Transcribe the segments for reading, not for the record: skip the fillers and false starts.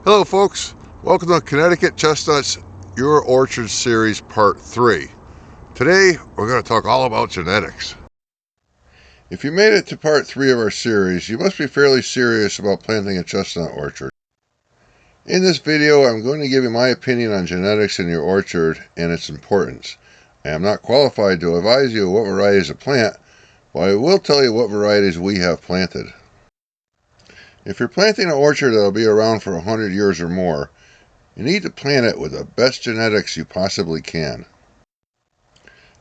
Hello folks, welcome to Connecticut Chestnuts Your Orchard Series Part 3. Today we're going to talk all about genetics. If you made it to Part 3 of our series, you must be fairly serious about planting a chestnut orchard. In this video I'm going to give you my opinion on genetics in your orchard and its importance. I am not qualified to advise you what varieties to plant, but I will tell you what varieties we have planted. If you're planting an orchard that will be around for 100 years or more, you need to plant it with the best genetics you possibly can.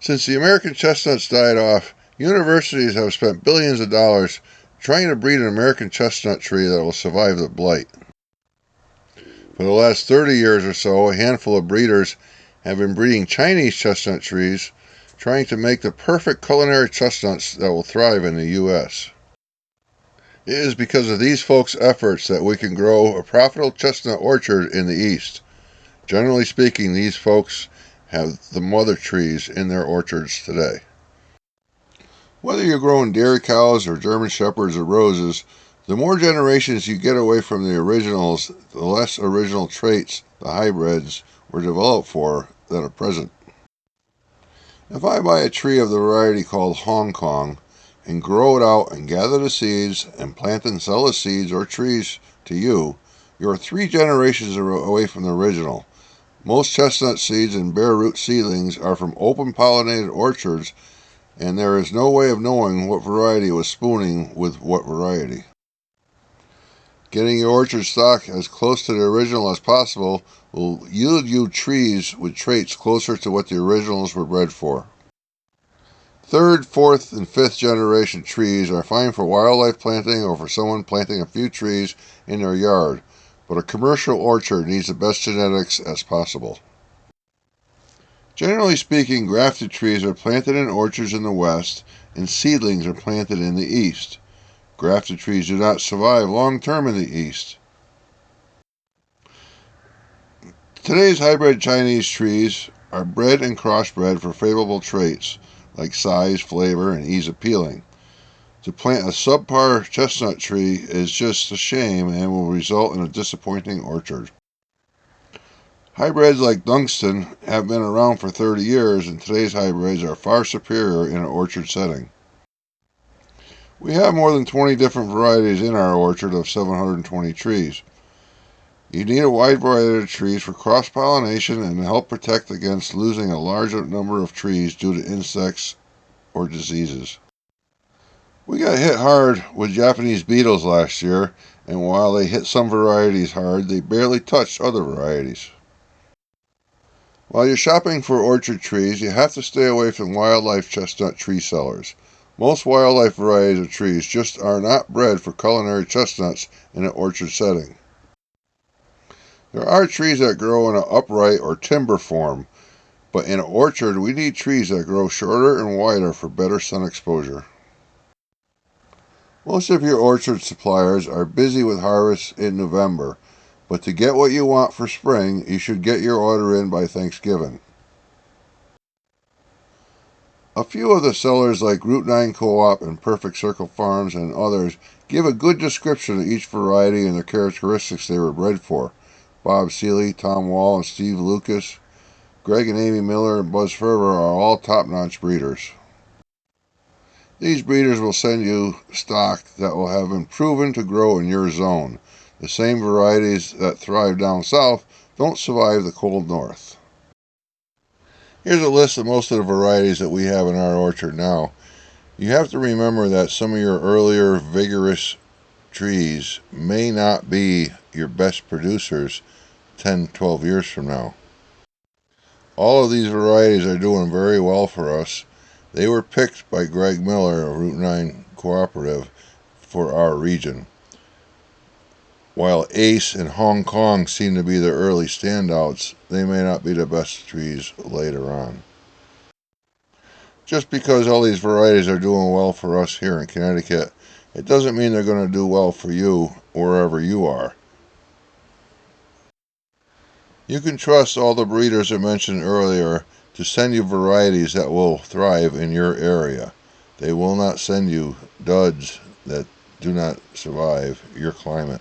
Since the American chestnuts died off, universities have spent billions of dollars trying to breed an American chestnut tree that will survive the blight. For the last 30 years or so, a handful of breeders have been breeding Chinese chestnut trees, trying to make the perfect culinary chestnuts that will thrive in the U.S. It is because of these folks' efforts that we can grow a profitable chestnut orchard in the East. Generally speaking, these folks have the mother trees in their orchards today. Whether you're growing dairy cows or German shepherds or roses, the more generations you get away from the originals, the less original traits the hybrids were developed for that are present. If I buy a tree of the variety called Hong Kong and grow it out and gather the seeds and plant and sell the seeds or trees to you, you're 3 generations away from the original. Most chestnut seeds and bare root seedlings are from open pollinated orchards, and there is no way of knowing what variety was spooning with what variety. Getting your orchard stock as close to the original as possible will yield you trees with traits closer to what the originals were bred for. 3rd, 4th, and 5th generation trees are fine for wildlife planting or for someone planting a few trees in their yard, but a commercial orchard needs the best genetics as possible. Generally speaking, grafted trees are planted in orchards in the West and seedlings are planted in the East. Grafted trees do not survive long term in the East. Today's hybrid Chinese trees are bred and crossbred for favorable traits like size, flavor, and ease of peeling. To plant a subpar chestnut tree is just a shame and will result in a disappointing orchard. Hybrids like Dunstan have been around for 30 years, and today's hybrids are far superior in an orchard setting. We have more than 20 different varieties in our orchard of 720 trees. You need a wide variety of trees for cross-pollination and to help protect against losing a large number of trees due to insects or diseases. We got hit hard with Japanese beetles last year, and while they hit some varieties hard, they barely touched other varieties. While you're shopping for orchard trees, you have to stay away from wildlife chestnut tree sellers. Most wildlife varieties of trees just are not bred for culinary chestnuts in an orchard setting. There are trees that grow in an upright or timber form, but in an orchard we need trees that grow shorter and wider for better sun exposure. Most of your orchard suppliers are busy with harvests in November, but to get what you want for spring, you should get your order in by Thanksgiving. A few of the sellers like Route 9 Co-op and Perfect Circle Farms and others give a good description of each variety and the characteristics they were bred for. Bob Seeley, Tom Wall, and Steve Lucas, Greg and Amy Miller, and Buzz Ferber are all top-notch breeders. These breeders will send you stock that will have been proven to grow in your zone. The same varieties that thrive down south don't survive the cold north. Here's a list of most of the varieties that we have in our orchard now. You have to remember that some of your earlier vigorous trees may not be your best producers 10-12 years from now. All of these varieties are doing very well for us. They were picked by Greg Miller of Route 9 Cooperative for our region. While Ace and Hong Kong seem to be the early standouts, they may not be the best trees later on. Just because all these varieties are doing well for us here in Connecticut, it doesn't mean they're going to do well for you wherever you are. You can trust all the breeders I mentioned earlier to send you varieties that will thrive in your area. They will not send you duds that do not survive your climate.